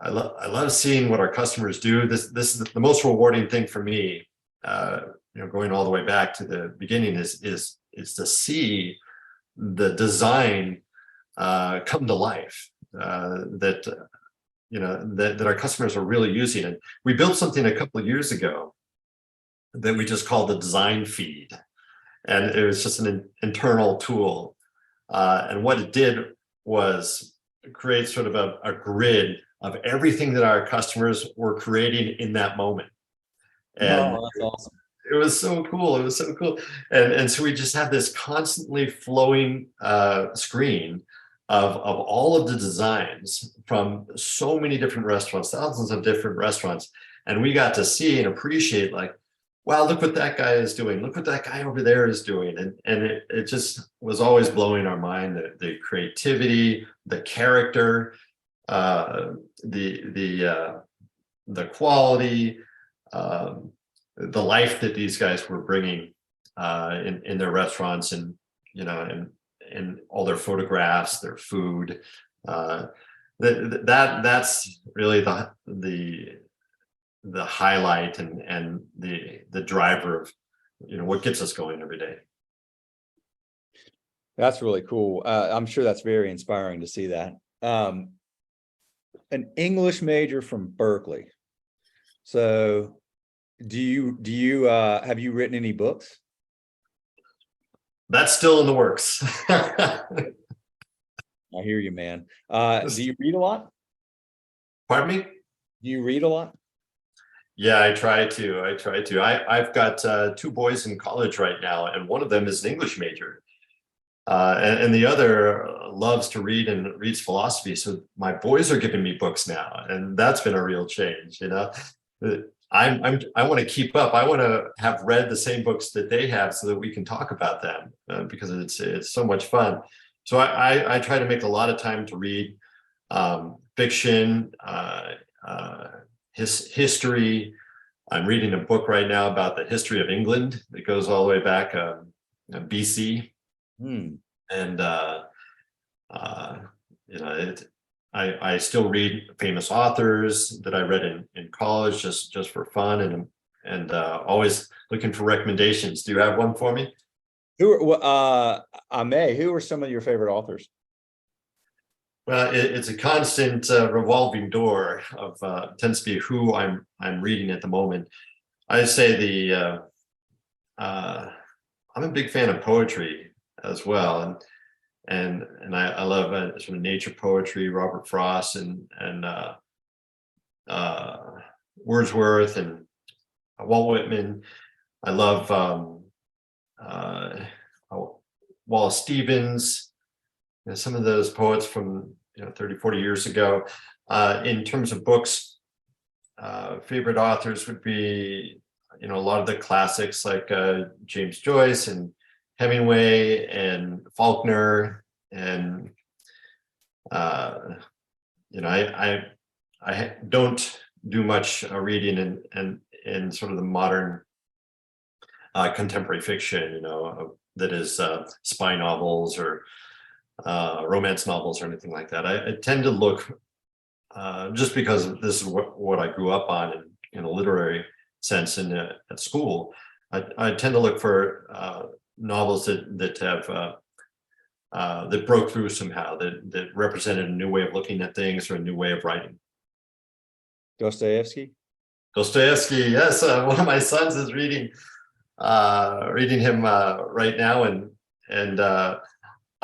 I love seeing what our customers do. This is the most rewarding thing for me. Going all the way back to the beginning is to see the design come to life, that our customers are really using. And we built something a couple of years ago that we just called the design feed, and it was just an internal tool. And what it did was create sort of a grid of everything that our customers were creating in that moment. And that's awesome. It was so cool. It was so cool. And so we just have this constantly flowing screen of all of the designs from so many different restaurants, thousands of different restaurants. And we got to see and appreciate, like, wow, look what that guy is doing. Look what that guy over there is doing. And it just was always blowing our mind, the creativity, the character, the quality, the life that these guys were bringing in their restaurants, and and all their photographs, their food. That's really the highlight and the driver of what gets us going every day. That's really cool. I'm sure that's very inspiring to see that. An English major from Berkeley. So do you have you written any books? That's still in the works. I hear you, man. Do you read a lot? Pardon me? Do you read a lot? Yeah, I try to. I've got two boys in college right now, and one of them is an English major. And the other loves to read and reads philosophy. So my boys are giving me books now, and that's been a real change. I want to keep up. I want to have read the same books that they have, so that we can talk about them because it's so much fun. So I try to make a lot of time to read fiction, history. I'm reading a book right now about the history of England that goes all the way back BC. Hmm. And I still read famous authors that I read in college just for fun, and always looking for recommendations. Do you have one for me? Who are some of your favorite authors? Well, it's a constant revolving door of tends to be who I'm reading at the moment. I say I'm a big fan of poetry as well, and I love sort of nature poetry, Robert Frost and Wordsworth and Walt Whitman. I love Wallace Stevens. Some of those poets from 30, 40 years ago. In terms of books, favorite authors would be a lot of the classics like James Joyce and Hemingway and Faulkner, and I don't do much reading in sort of the modern contemporary fiction, that is spy novels or romance novels or anything like that. I tend to look just because this is what I grew up on in a literary sense at school. I tend to look for novels that have that broke through somehow, that represented a new way of looking at things or a new way of writing. Dostoevsky? Dostoevsky, yes. One of my sons is reading him right now, and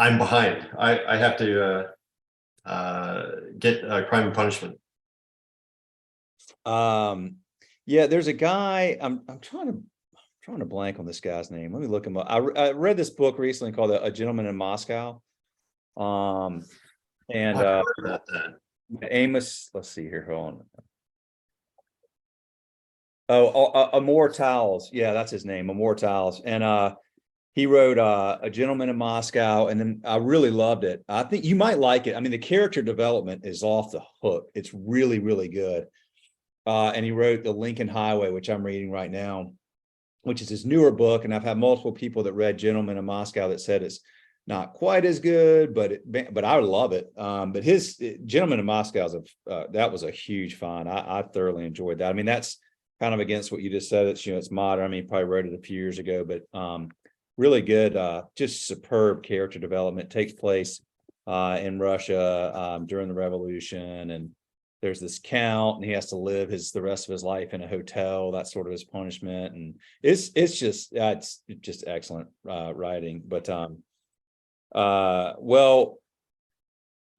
I'm behind. I have to get Crime and Punishment. Yeah, there's a guy. I'm trying to blank on this guy's name. Let me look him up. I read this book recently called A Gentleman in Moscow. And I've heard about that. Amos, let's see here. Hold on. Immortals. Yeah, that's his name, Immortals. And he wrote A Gentleman in Moscow, and then I really loved it. I think you might like it. I mean, the character development is off the hook. It's really, really good. And he wrote The Lincoln Highway, which I'm reading right now, which is his newer book. And I've had multiple people that read Gentleman in Moscow that said it's not quite as good, but I love it. But his Gentleman in Moscow that was a huge find. I thoroughly enjoyed that. I mean, that's kind of against what you just said. It's modern. I mean, he probably wrote it a few years ago, but really good, just superb character development. Takes place in Russia during the revolution, and there's this count, and he has to live the rest of his life in a hotel. That's sort of his punishment, and it's just excellent writing. But well,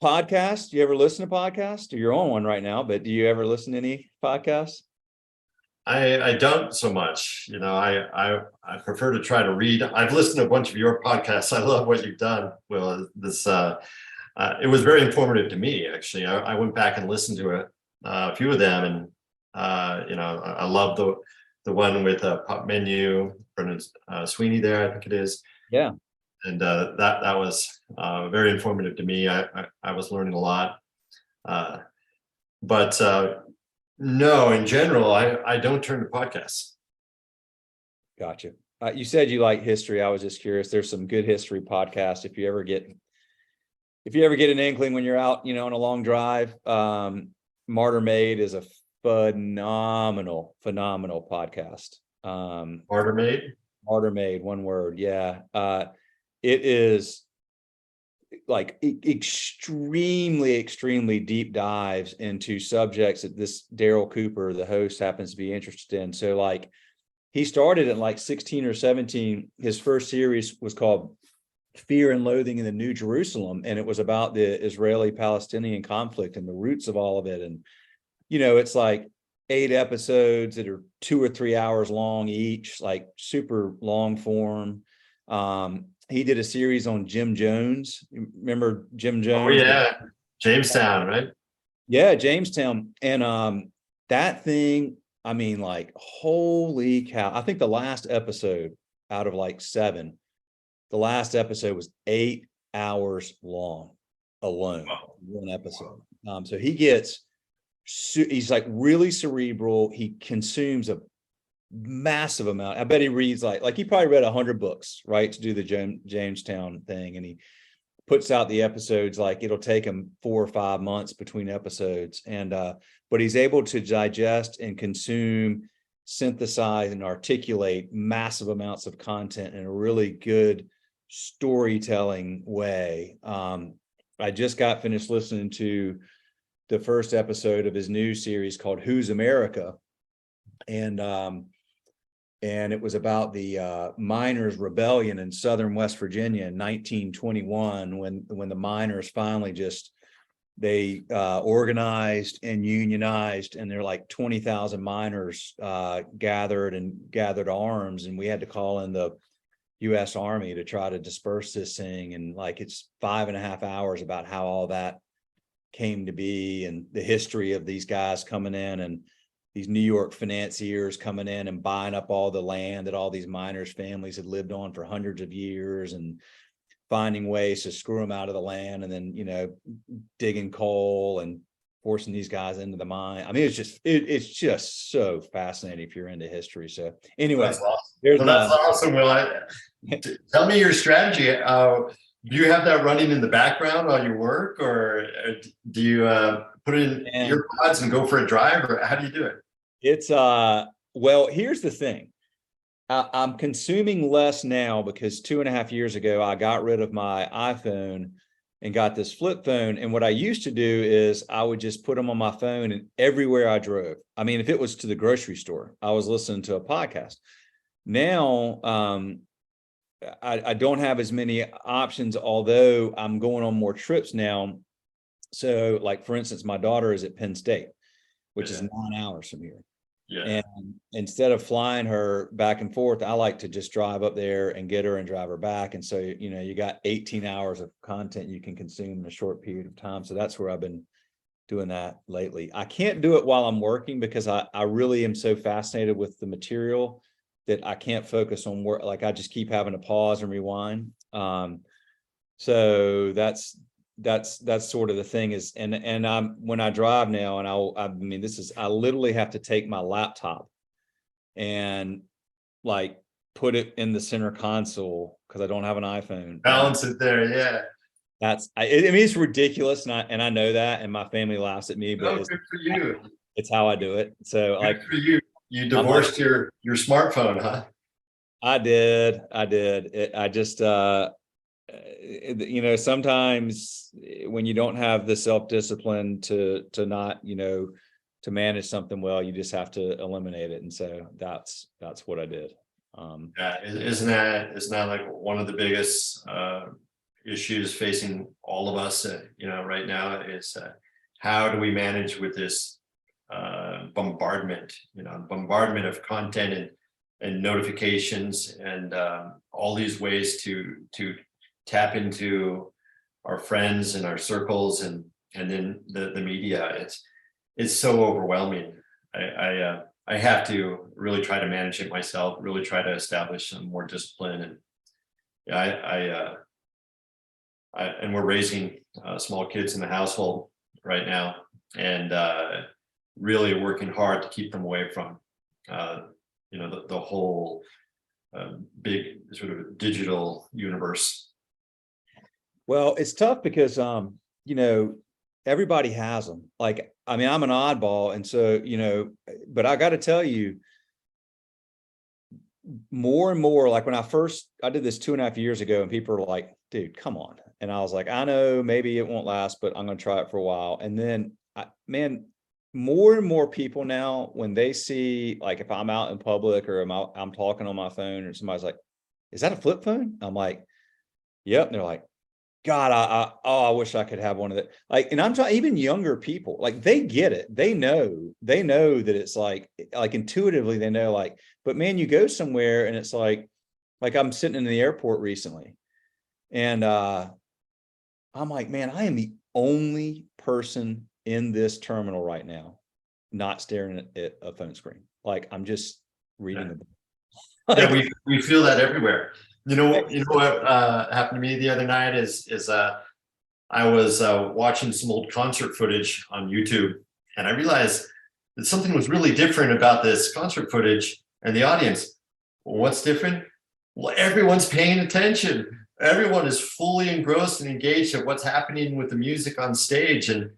podcast. Do you ever listen to podcasts? You're on one right now, but do you ever listen to any podcasts? I don't so much. I prefer to try to read. I've listened to a bunch of your podcasts. I love what you've done, Will. It was very informative to me, actually. I went back and listened to a few of them, and I love the one with Pop Menu, Brendan Sweeney there, I think it is. Yeah. And that was very informative to me. I was learning a lot. But no, in general, I don't turn to podcasts. Gotcha. You said you like history. I was just curious. There's some good history podcasts. If you ever get an inkling when you're out, on a long drive, Martyr Made is a phenomenal podcast. Martyr Made? Martyr Made, one word. Yeah. It is extremely deep dives into subjects that this Daryl Cooper, the host, happens to be interested in. So like he started at like 16 or 17. His first series was called Fear and Loathing in the New Jerusalem. And it was about the Israeli-Palestinian conflict and the roots of all of it. And, it's like 8 episodes that are 2 or 3 hours long each, like super long form. He did a series on Jim Jones. Remember Jim Jones? Oh yeah, Jamestown, right? Yeah, Jamestown. And that thing, I mean, like, holy cow. I think the last episode out of like 7, the last episode was 8 hours long alone, one episode. So he's like really cerebral. He consumes a massive amount. I bet he reads like he probably read 100 books, right, to do the Jamestown thing. And he puts out the episodes, like it'll take him 4 or 5 months between episodes. And but he's able to digest and consume, synthesize, and articulate massive amounts of content in a really good storytelling way. I just got finished listening to the first episode of his new series called Who's America? And it was about the miners' rebellion in southern West Virginia in 1921, when the miners finally they organized and unionized, and there are like 20,000 miners gathered arms, and we had to call in the U.S. Army to try to disperse this thing. And like it's 5.5 hours about how all that came to be, and the history of these guys coming in, and these New York financiers coming in and buying up all the land that all these miners' families had lived on for hundreds of years, and finding ways to screw them out of the land, and then, digging coal and forcing these guys into the mine. I mean, it's just so fascinating if you're into history. So anyway, that's awesome. That's awesome. Well, tell me your strategy. Do you have that running in the background while you work, or do you put it in your pods and go for a drive, or how do you do it? It's well, here's the thing. I'm consuming less now because 2.5 years ago, I got rid of my iPhone and got this flip phone. And what I used to do is I would just put them on my phone, and everywhere I drove, I mean, if it was to the grocery store, I was listening to a podcast. Now, I don't have as many options, although I'm going on more trips now. So like, for instance, my daughter is at Penn State, which is 9 hours from here. Yeah. And instead of flying her back and forth, I like to just drive up there and get her and drive her back. And so, you got 18 hours of content you can consume in a short period of time. So that's where I've been doing that lately. I can't do it while I'm working because I really am so fascinated with the material that I can't focus on work. Like I just keep having to pause and rewind. So that's sort of the thing is, and I'm, when I drive now, and I literally have to take my laptop and like put it in the center console because I don't have an iPhone. Balance it there. Yeah. It's ridiculous. And I know that, and my family laughs at me, but good for you. It's how I do it. So good like for you divorced your smartphone, huh? I did. Sometimes when you don't have the self-discipline to not, to manage something well, you just have to eliminate it. And so that's what I did. Yeah, isn't that like one of the biggest issues facing all of us, right now is how do we manage with this bombardment of content and notifications and all these ways to tap into our friends and our circles and then the media. It's so overwhelming. I have to really try to manage it myself, really try to establish some more discipline. And and we're raising small kids in the household right now, and really working hard to keep them away from the whole big sort of digital universe. Well, it's tough because everybody has them. Like, I mean, I'm an oddball, and so but I got to tell you, more and more, like when I did this 2.5 years ago, and people are like, dude, come on. And I was like, I know maybe it won't last, but I'm going to try it for a while. And then, man, more and more people now, when they see, like, if I'm out in public or I'm talking on my phone or somebody's like, is that a flip phone? I'm like, yep. And they're like, God, I wish I could have one of that. Like, and I'm talking even younger people, like they get it. They know that it's like intuitively they know, like, but man, you go somewhere and it's like I'm sitting in the airport recently and I'm like, man, I am the only person in this terminal right now not staring at a phone screen. Like I'm just reading the book. Yeah, we feel that everywhere. You know what happened to me the other night is I was watching some old concert footage on YouTube, and I realized that something was really different about this concert footage and the audience. Well, what's different? Well, everyone's paying attention. Everyone is fully engrossed and engaged at what's happening with the music on stage, and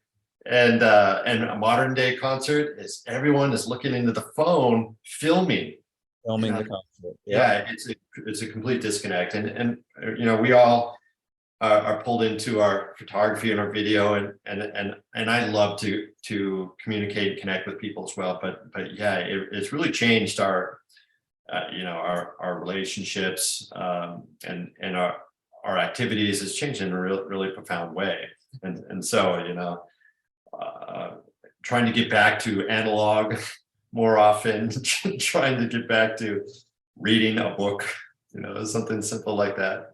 a modern day concert is everyone is looking into the phone, filming The concert. Yeah, it's a complete disconnect, and you know, we all are pulled into our photography and our video, and I love to communicate and connect with people as well. But yeah, it's really changed our you know, our relationships, and our activities has changed in a really profound way. And so, you know, trying to get back to analog more often, trying to get back to reading a book, you know, something simple like that.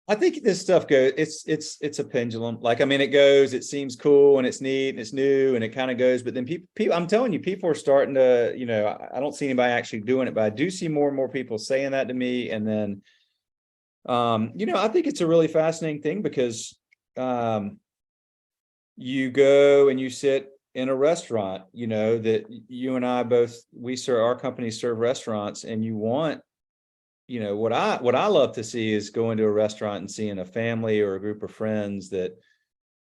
I think this stuff goes, it's a pendulum. Like, I mean, it goes, it seems cool and it's neat and it's new and it kind of goes, but then people, I'm telling you, people are starting to, you know, I don't see anybody actually doing it, but I do see more and more people saying that to me. And then, you know, I think it's a really fascinating thing because, you go and you sit in a restaurant, you know, that you and I both, our companies serve restaurants, and you want, you know, what I love to see is going to a restaurant and seeing a family or a group of friends that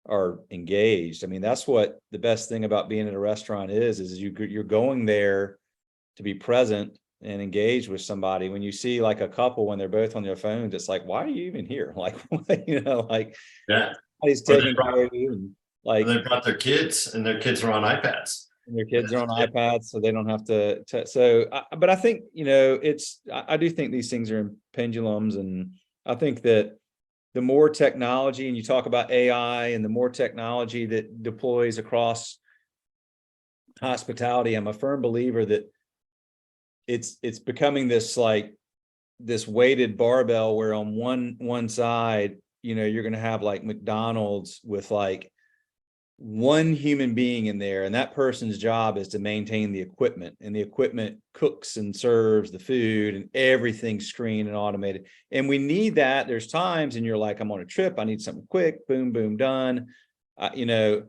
are engaged. I mean, that's what the best thing about being at a restaurant is you're going there to be present and engaged with somebody. When you see like a couple, when they're both on their phones, it's like, why are you even here? Like, you know, like, Yeah, somebody's taking care of you, and like, they brought their kids, and their kids are on iPads. and their kids are on iPads, so they don't have to. But I think, you know, I do think these things are in pendulums, and I think that the more technology, and you talk about AI, and the more technology that deploys across hospitality, I'm a firm believer that it's becoming this weighted barbell where on one side, you know, you're going to have like McDonald's with like one human being in there, and that person's job is to maintain the equipment, and the equipment cooks and serves the food, and everything's screened and automated. And we need that. There's times and you're like, I'm on a trip, I need something quick, boom, boom, done. You know,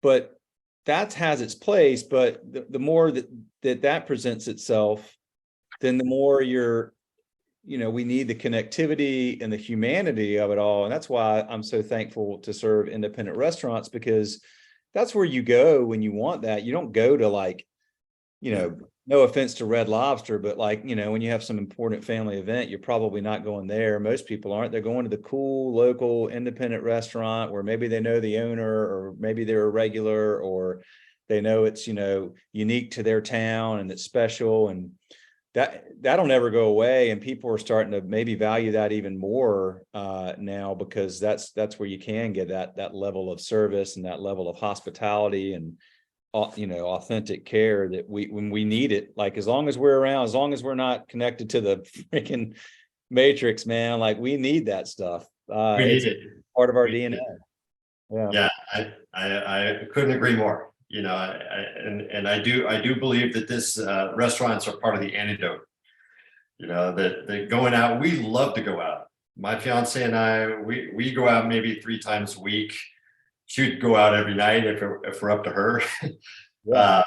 but that has its place. But the more that presents itself, then the more you know, we need the connectivity and the humanity of it all. And that's why I'm so thankful to serve independent restaurants, because that's where you go when you want that. You don't go to like, you know, no offense to Red Lobster, but like, you know, when you have some important family event, you're probably not going there. Most people aren't. They're going to the cool local independent restaurant where maybe they know the owner, or maybe they're a regular, or they know it's, you know, unique to their town and it's special. And that'll never go away, and people are starting to maybe value that even more now, because that's where you can get that level of service and that level of hospitality and you know, authentic care that when we need it. Like, as long as we're around, as long as we're not connected to the freaking matrix, man, like we need that stuff. We need It's it. part of our DNA. Yeah, I couldn't agree more. You know, I do believe that this restaurants are part of the antidote. You know, that going out, we love to go out. My fiance and I, we go out maybe 3 times a week. She'd go out every night if we're up to her. Yeah.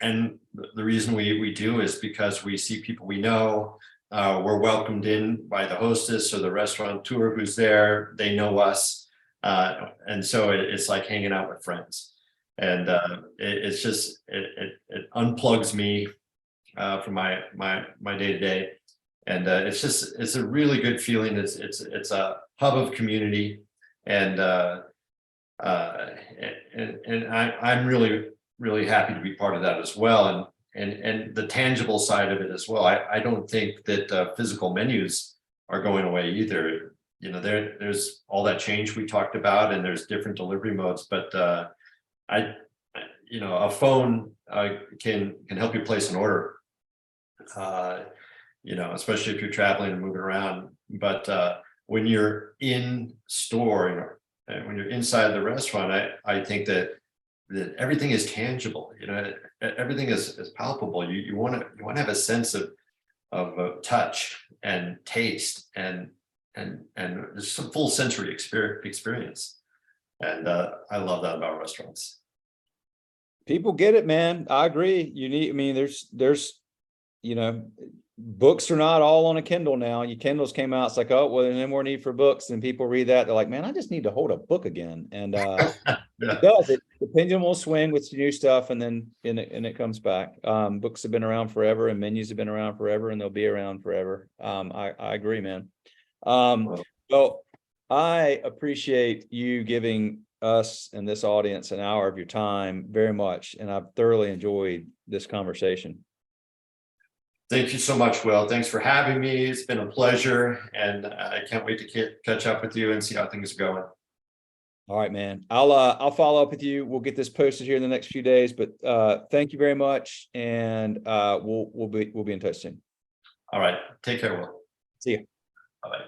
And the reason we do is because we see people we know. We're welcomed in by the hostess or the restaurateur who's there. They know us, and so it's like hanging out with friends. And it's just it unplugs me from my day to day. And it's a really good feeling. It's a hub of community, and I'm really happy to be part of that as well. And the tangible side of it as well. I don't think that physical menus are going away either. You know, there's all that change we talked about, and there's different delivery modes, but a phone can help you place an order. Especially if you're traveling and moving around. But when you're in store, and when you're inside the restaurant, I think that everything is tangible. Everything is palpable. You want to have a sense of touch and taste and just some full sensory experience. And I love that about restaurants. People get it, man. I agree. There's books are not all on a Kindle now. Kindles came out. It's like, oh, well, there's no more need for books. And people read that. They're like, man, I just need to hold a book again. And it does. The pendulum will swing with new stuff, and then it comes back. Books have been around forever, and menus have been around forever, and they'll be around forever. I agree, man. Well, I appreciate you giving us and this audience an hour of your time very much. And I've thoroughly enjoyed this conversation. Thank you so much, Will. Thanks for having me. It's been a pleasure, and I can't wait to catch up with you and see how things are going. All right, man. I'll follow up with you. We'll get this posted here in the next few days, but thank you very much, and we'll be in touch soon. All right. Take care, Will. See you. Bye-bye.